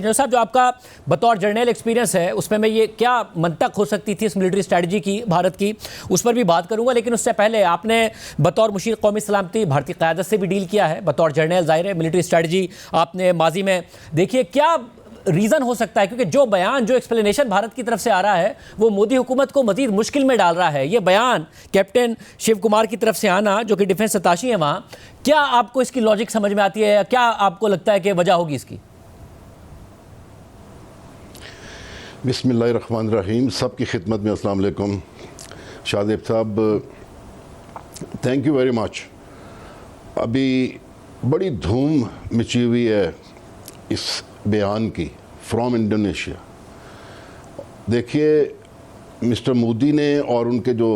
General साहब, जो आपका बतौर जर्नल एक्सपीरियंस है उसमें मैं ये क्या मंतक हो सकती थी इस मिलिट्री स्ट्रैटेजी की भारत की, उस पर भी बात करूंगा। लेकिन उससे पहले आपने बतौर मुशीर कौमी सलामती भारतीय क़यादत से भी डील किया है, बतौर जर्नल ज़ाहिर है मिलिट्री स्ट्रैटेजी आपने माजी में देखिए, क्या रीज़न हो सकता है? क्योंकि जो बयान, जो एक्सप्लेनेशन भारत की तरफ से आ रहा है वो मोदी हुकूमत को मजीद मुश्किल में डाल रहा है। ये बयान कैप्टन शिव कुमार की तरफ से आना, जो कि डिफेंस अताशी है वहाँ, क्या आपको इसकी लॉजिक समझ में आती है या क्या आपको लगता है कि वजह होगी इसकी? बिस्मिल्लाहिर्रहमानिर्रहीम। सबकी खिदमत में अस्सलाम वालेकुम। शाहजेब साहब, थैंक यू वेरी मच। अभी बड़ी धूम मची हुई है इस बयान की फ्रॉम इंडोनेशिया। देखिए, मिस्टर मोदी ने और उनके जो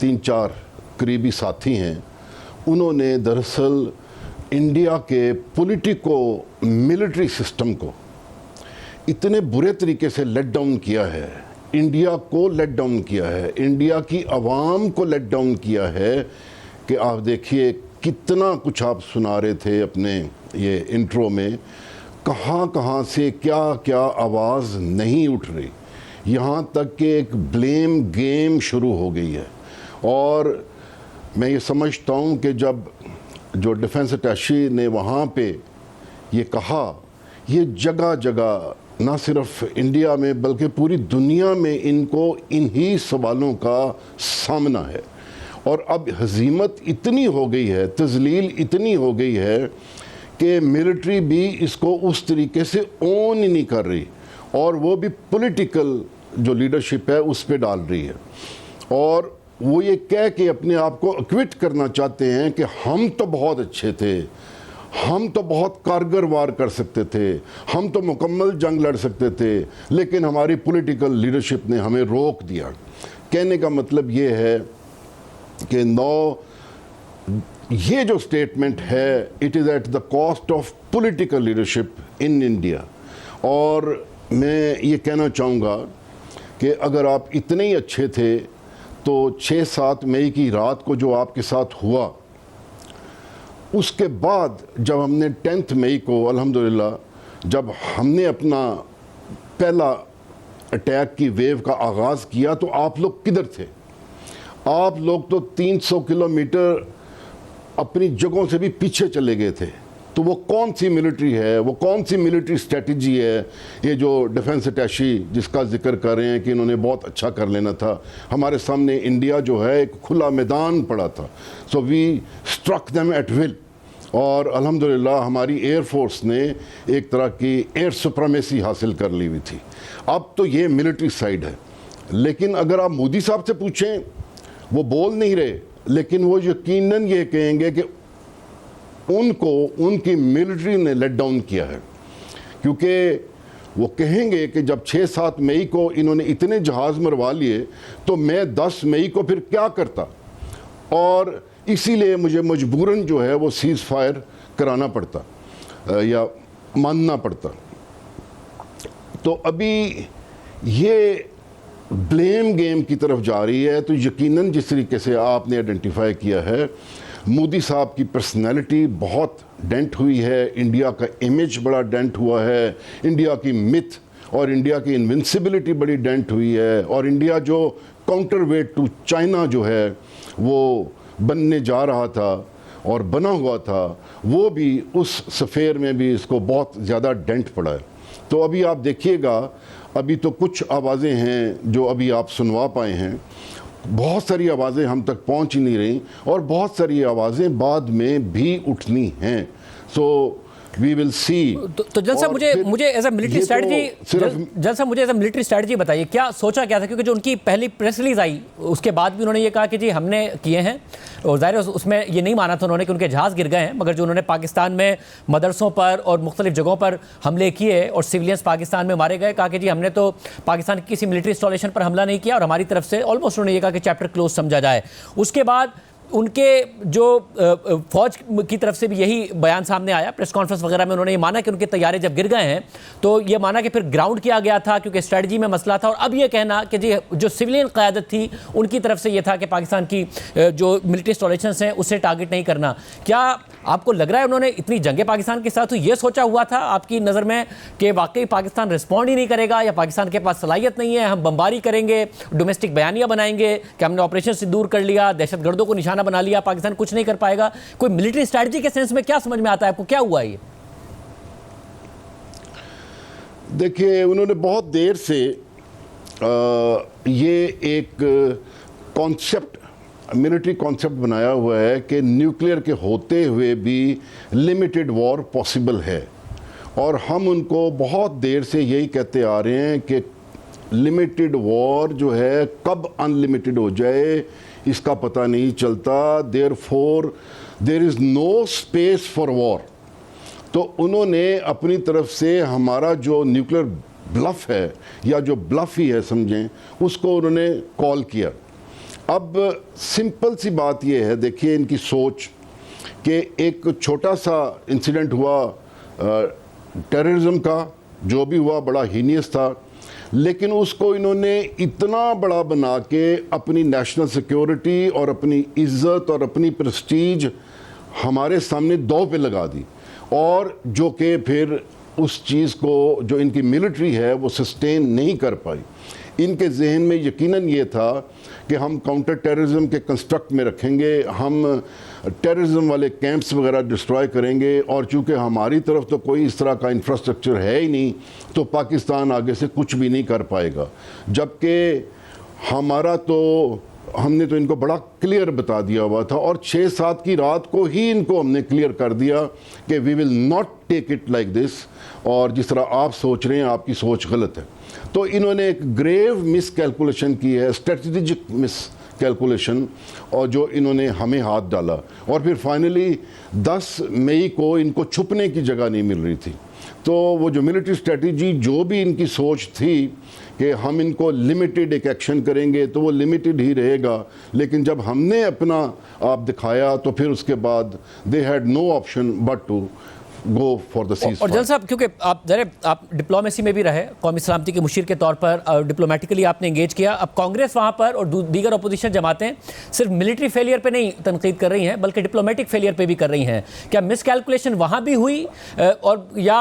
3-4 करीबी साथी हैं, उन्होंने दरअसल इंडिया के पॉलिटिको मिलिट्री सिस्टम को इतने बुरे तरीके से लेट डाउन किया है, इंडिया को लेट डाउन किया है, इंडिया की आवाम को लेट डाउन किया है कि आप देखिए कितना कुछ आप सुना रहे थे अपने ये इंट्रो में, कहाँ कहाँ से क्या क्या आवाज़ नहीं उठ रही, यहाँ तक कि एक ब्लेम गेम शुरू हो गई है। और मैं ये समझता हूँ कि जब जो डिफेंस अटैशी ने वहाँ पे ये कहा, ये जगह जगह ना सिर्फ इंडिया में बल्कि पूरी दुनिया में इनको इन्हीं सवालों का सामना है। और अब हजीमत इतनी हो गई है, तजलील इतनी हो गई है कि मिलिट्री भी इसको उस तरीके से ओन ही नहीं कर रही, और वो भी पॉलिटिकल जो लीडरशिप है उस पर डाल रही है। और वो ये कह के अपने आप को एक्विट करना चाहते हैं कि हम तो बहुत अच्छे थे, हम तो बहुत कारगर वार कर सकते थे, हम तो मुकम्मल जंग लड़ सकते थे, लेकिन हमारी पॉलिटिकल लीडरशिप ने हमें रोक दिया। कहने का मतलब ये है कि ये जो स्टेटमेंट है, it is at the cost of political leadership in India. और मैं ये कहना चाहूँगा कि अगर आप इतने ही अच्छे थे तो 6-7 मई की रात को जो आपके साथ हुआ, उसके बाद जब हमने 10 मई को अल्हम्दुलिल्लाह जब हमने अपना पहला अटैक की वेव का आगाज़ किया, तो आप लोग किधर थे? आप लोग तो 300 किलोमीटर अपनी जगहों से भी पीछे चले गए थे। तो वो कौन सी मिलिट्री है, वो कौन सी मिलिट्री स्ट्रेटजी है, ये जो डिफेंस अटैशी जिसका जिक्र कर रहे हैं कि इन्होंने बहुत अच्छा कर लेना था? हमारे सामने इंडिया जो है एक खुला मैदान पड़ा था। So we struck them at will, और अल्हम्दुलिल्लाह हमारी एयरफोर्स ने एक तरह की एयर सुप्रीमेसी हासिल कर ली हुई थी। अब तो ये मिलिट्री साइड है। लेकिन अगर आप मोदी साहब से पूछें, वो बोल नहीं रहे, लेकिन वो यकीनन ये कहेंगे कि उनको उनकी मिलिट्री ने लेट डाउन किया है, क्योंकि वो कहेंगे कि जब 6-7 मई को इन्होंने इतने जहाज़ मरवा लिए तो मैं 10 मई को फिर क्या करता, और इसीलिए मुझे मजबूरन जो है वो सीज़ फायर कराना पड़ता या मानना पड़ता। तो अभी ये ब्लेम गेम की तरफ जा रही है। तो यकीनन जिस तरीके से आपने आइडेंटिफाई किया है, मोदी साहब की पर्सनैलिटी बहुत डेंट हुई है, इंडिया का इमेज बड़ा डेंट हुआ है, इंडिया की मिथ और इंडिया की इनविंसिबिलिटी बड़ी डेंट हुई है, और इंडिया जो काउंटर वेट टू चाइना जो है वो बनने जा रहा था और बना हुआ था, वो भी उस सफ़ेर में भी इसको बहुत ज़्यादा डेंट पड़ा है। तो अभी आप देखिएगा, अभी तो कुछ आवाज़ें हैं जो अभी आप सुनवा पाए हैं, बहुत सारी आवाज़ें हम तक पहुंच ही नहीं रही, और बहुत सारी आवाज़ें बाद में भी उठनी हैं। So we will see. तो जल साहब, मुझे एज अ मिलिट्री स्ट्रैटेजी, जल साहब मुझे एज अ मिलिट्री स्ट्रैटेजी बताइए, क्या सोचा क्या था? क्योंकि जो उनकी पहली प्रेस रिलीज आई उसके बाद भी उन्होंने ये कहा कि जी हमने किए हैं, और ज़ाहिर है उसमें ये नहीं माना था उन्होंने कि उनके जहाज़ गिर गए हैं, मगर जो उन्होंने पाकिस्तान में मदरसों पर और मुख्तलिफ जगहों पर हमले किए और सिविलियंस पाकिस्तान में मारे गए, कहा कि जी हमने तो पाकिस्तान की किसी मिलिट्री इंस्टॉलेशन पर हमला नहीं किया, और हमारी तरफ से ऑलमोस्ट उन्होंने ये कहा कि चैप्टर क्लोज समझा जाए। उसके बाद उनके जो फौज की तरफ से भी यही बयान सामने आया, प्रेस कॉन्फ्रेंस वगैरह में उन्होंने ये माना कि उनके तैयारे जब गिर गए हैं तो ये माना कि फिर ग्राउंड किया गया था क्योंकि स्ट्रेटजी में मसला था, और अब ये कहना कि जी जो सिविलियन क़यादत थी उनकी तरफ से ये था कि पाकिस्तान की जो मिलिट्री इंस्टॉलेशंस हैं उससे टारगेट नहीं करना। क्या आपको लग रहा है उन्होंने इतनी जंगे पाकिस्तान के साथ ये सोचा हुआ था आपकी नज़र में कि वाकई पाकिस्तान रिस्पॉन्ड ही नहीं करेगा, या पाकिस्तान के पास सलाहियत नहीं है, हम बमबारी करेंगे, डोमेस्टिक बयानियाँ बनाएंगे कि हमने ऑपरेशन से दूर कर लिया, दहशतगर्दों को निशाना बना लिया, पाकिस्तान कुछ नहीं कर पाएगा? कोई मिलिट्री स्ट्रैटेजी के सेंस में क्या समझ में आता है आपको, क्या हुआ ये? देखिए, उन्होंने बहुत देर से ये एक कॉन्सेप्ट, मिलिट्री कॉन्सेप्ट बनाया हुआ है कि न्यूक्लियर के होते हुए भी लिमिटेड वॉर पॉसिबल है, और हम उनको बहुत देर से यही कहते आ रहे हैं कि लिमिटेड वॉर जो है कब अनलिमिटेड हो जाए इसका पता नहीं चलता। Therefore there is no space for war. तो उन्होंने अपनी तरफ से हमारा जो न्यूक्लियर ब्लफ है, या जो ब्लफ ही है समझें, उसको उन्होंने कॉल किया। अब सिंपल सी बात यह है, देखिए इनकी सोच, कि एक छोटा सा इंसिडेंट हुआ टेररिज्म का, जो भी हुआ बड़ा हीनियस था, लेकिन उसको इन्होंने इतना बड़ा बना के अपनी नेशनल सिक्योरिटी और अपनी इज्जत और अपनी प्रेस्टीज हमारे सामने दांव पे लगा दी, और जो कि फिर उस चीज़ को जो इनकी मिलिट्री है वो सस्टेन नहीं कर पाई। इनके जहन में यकीनन ये था कि हम काउंटर टेररिज्म के कंस्ट्रक्ट में रखेंगे, हम टेररिज्म वाले कैंप्स वगैरह डिस्ट्रॉय करेंगे, और चूँकि हमारी तरफ तो कोई इस तरह का इंफ्रास्ट्रक्चर है ही नहीं, तो पाकिस्तान आगे से कुछ भी नहीं कर पाएगा। जबकि हमारा तो, हमने तो इनको बड़ा क्लियर बता दिया हुआ था, और 6-7 की रात को ही इनको हमने क्लियर कर दिया कि we will not take it like this, और जिस तरह आप सोच रहे हैं आपकी सोच गलत है। तो इन्होंने एक ग्रेव मिस कैलकुलेशन की है, स्ट्रेटजिक मिस कैलकुलेशन, और जो इन्होंने हमें हाथ डाला, और फिर फाइनली 10 मई को इनको छुपने की जगह नहीं मिल रही थी। तो वो जो मिलिट्री स्ट्रेटजी, जो भी इनकी सोच थी कि हम इनको लिमिटेड एक एक्शन करेंगे, तो वो लिमिटेड ही रहेगा। लेकिन जब हमने अपना आप दिखाया तो फिर उसके बाद they had no option but to go for the siege. और जनरल साहब, क्योंकि आप डिप्लोमेसी में भी रहे, कौमी सलामती के मुशीर के तौर पर डिप्लोमेटिकली आपने एंगेज किया। अब कांग्रेस वहाँ पर और दीगर अपोजिशन जमातें सिर्फ मिलिट्री फेलियर पे नहीं तनकीद कर रही हैं, बल्कि डिप्लोमेटिक फेलियर पे भी कर रही हैं। क्या मिस कैलकुलेशन वहाँ भी हुई, और या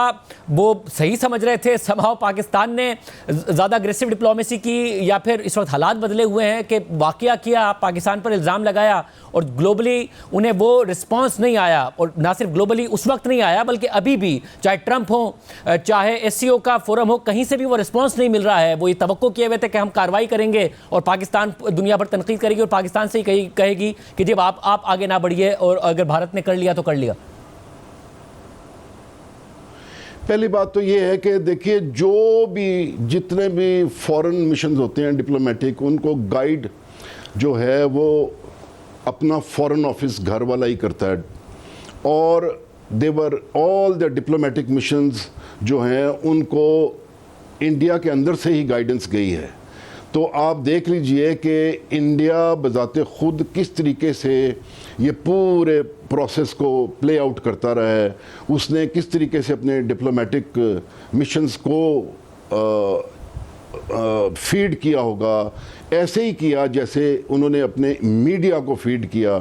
वो सही समझ रहे थे, समहाउ पाकिस्तान ने ज़्यादा अग्रेसिव डिप्लोमेसी की, या फिर इस वक्त हालात बदले हुए हैं कि वाक़या किया, पाकिस्तान पर इल्ज़ाम लगाया और ग्लोबली उन्हें वो रिस्पॉन्स नहीं आया, और ना सिर्फ ग्लोबली उस वक्त नहीं आया बल्कि अभी भी, चाहे ट्रंप हो, चाहे एससीओ का फोरम हो, कहीं से भी वो रिस्पांस नहीं मिल रहा है। वो ये तवक्को किए हुए थे कि हम कार्रवाई करेंगे और पाकिस्तान दुनिया भर तनकीद करेगी और पाकिस्तान से ही कहेगी कि जब आप आगे ना बढ़िए, और अगर भारत ने कर लिया तो कर लिया। पहली बात तो ये है कि देखिए, जो भी जितने भी फॉरेन मिशन होते हैं डिप्लोमेटिक, उनको गाइड जो है वो अपना फॉरेन ऑफिस घर वाला ही करता है, और देवर ऑल द डिप्लोमेटिक मिशंस जो हैं उनको इंडिया के अंदर से ही गाइडेंस गई है। तो आप देख लीजिए कि इंडिया बजाते खुद किस तरीके से ये पूरे प्रोसेस को प्ले आउट करता रहा है। उसने किस तरीके से अपने डिप्लोमेटिक मिशंस को फीड किया होगा, ऐसे ही किया जैसे उन्होंने अपने मीडिया को फीड किया,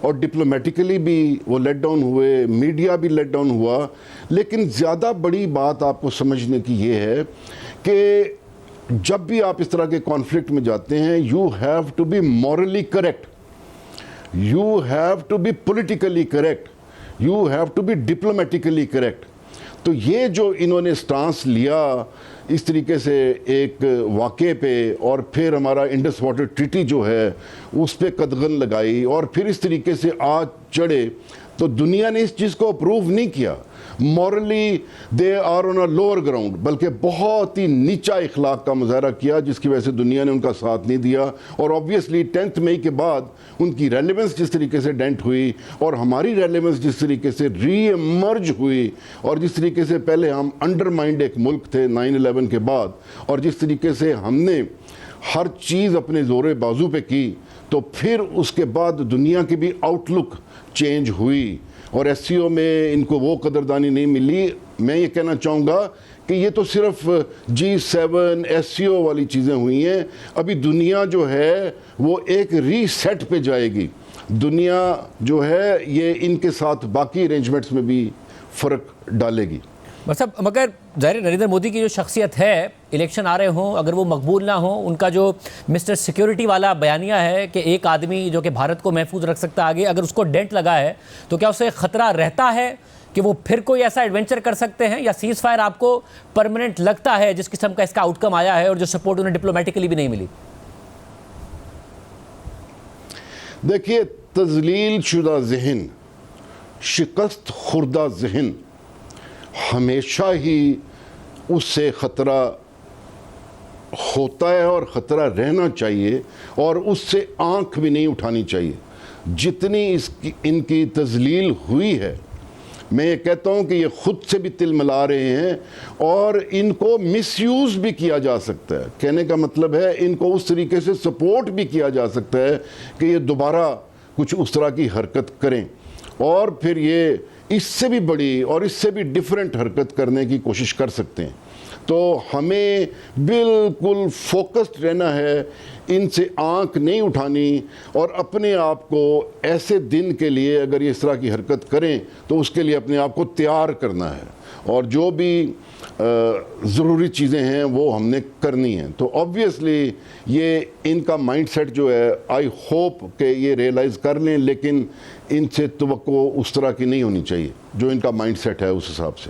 और डिप्लोमेटिकली भी वो लेट डाउन हुए, मीडिया भी लेट डाउन हुआ। लेकिन ज़्यादा बड़ी बात आपको समझने की ये है कि जब भी आप इस तरह के कॉन्फ्लिक्ट में जाते हैं, you have to be morally correct, you have to be politically correct, you have to be diplomatically correct. तो ये जो इन्होंने स्टांस लिया इस तरीके से एक वाक़े पे, और फिर हमारा इंडस वाटर ट्रीटी जो है उस पर कदगन लगाई, और फिर इस तरीके से आज चढ़े, तो दुनिया ने इस चीज़ को अप्रूव नहीं किया। Morally they are on a lower ground, बल्कि बहुत ही नीचा इखलाक का मुजाहरा किया, जिसकी वजह से दुनिया ने उनका साथ नहीं दिया। और ऑब्वियसली 10 मई के बाद उनकी रेलेवेंस जिस तरीके से डेंट हुई, और हमारी रेलेवेंस जिस तरीके से रीएमर्ज हुई, और जिस तरीके से पहले हम अंडरमाइंड एक मुल्क थे 9/11 के बाद, और जिस तरीके से हमने हर चीज़ अपने ज़ोरे बाजू पे की, तो फिर उसके बाद दुनिया की भी आउटलुक चेंज हुई और एससीओ में इनको वो कदरदानी नहीं मिली। मैं ये कहना चाहूँगा कि ये तो सिर्फ G7 एससीओ वाली चीज़ें हुई हैं। अभी दुनिया जो है वो एक रीसेट पे जाएगी। दुनिया जो है ये इनके साथ बाकी अरेंजमेंट्स में भी फ़र्क डालेगी। मतलब मगर ज़ाहिर नरेंद्र मोदी की जो शख्सियत है, इलेक्शन आ रहे हों, अगर वो मकबूल ना हो, उनका जो मिस्टर सिक्योरिटी वाला बयानिया है कि एक आदमी जो कि भारत को महफूज रख सकता है आगे, अगर उसको डेंट लगा है तो क्या उसे ख़तरा रहता है कि वो फिर कोई ऐसा एडवेंचर कर सकते हैं, या सीज़ फायर आपको परमानेंट लगता है जिस किस्म का इसका आउटकम आया है और जो सपोर्ट उन्हें डिप्लोमेटिकली भी नहीं मिली? देखिए, तज़लील शुदा ज़हन, शिकस्त खुर्दा ज़हन हमेशा ही उससे ख़तरा होता है और ख़तरा रहना चाहिए और उससे आंख भी नहीं उठानी चाहिए। जितनी इनकी तज़लील हुई है, मैं ये कहता हूँ कि ये ख़ुद से भी तिल मिला रहे हैं और इनको मिसयूज़ भी किया जा सकता है। कहने का मतलब है इनको उस तरीके से सपोर्ट भी किया जा सकता है कि ये दोबारा कुछ उस तरह की हरकत करें और फिर ये इससे भी बड़ी और इससे भी डिफरेंट हरकत करने की कोशिश कर सकते हैं। तो हमें बिल्कुल फोकस्ड रहना है, इनसे आंख नहीं उठानी और अपने आप को ऐसे दिन के लिए अगर ये इस तरह की हरकत करें तो उसके लिए अपने आप को तैयार करना है और जो भी ज़रूरी चीज़ें हैं वो हमने करनी हैं। तो ऑब्वियसली ये इनका माइंडसेट जो है, आई होप कि ये रियलाइज़ कर लें, लेकिन इनसे तवक्को उस तरह की नहीं होनी चाहिए जो इनका माइंडसेट है उस हिसाब से।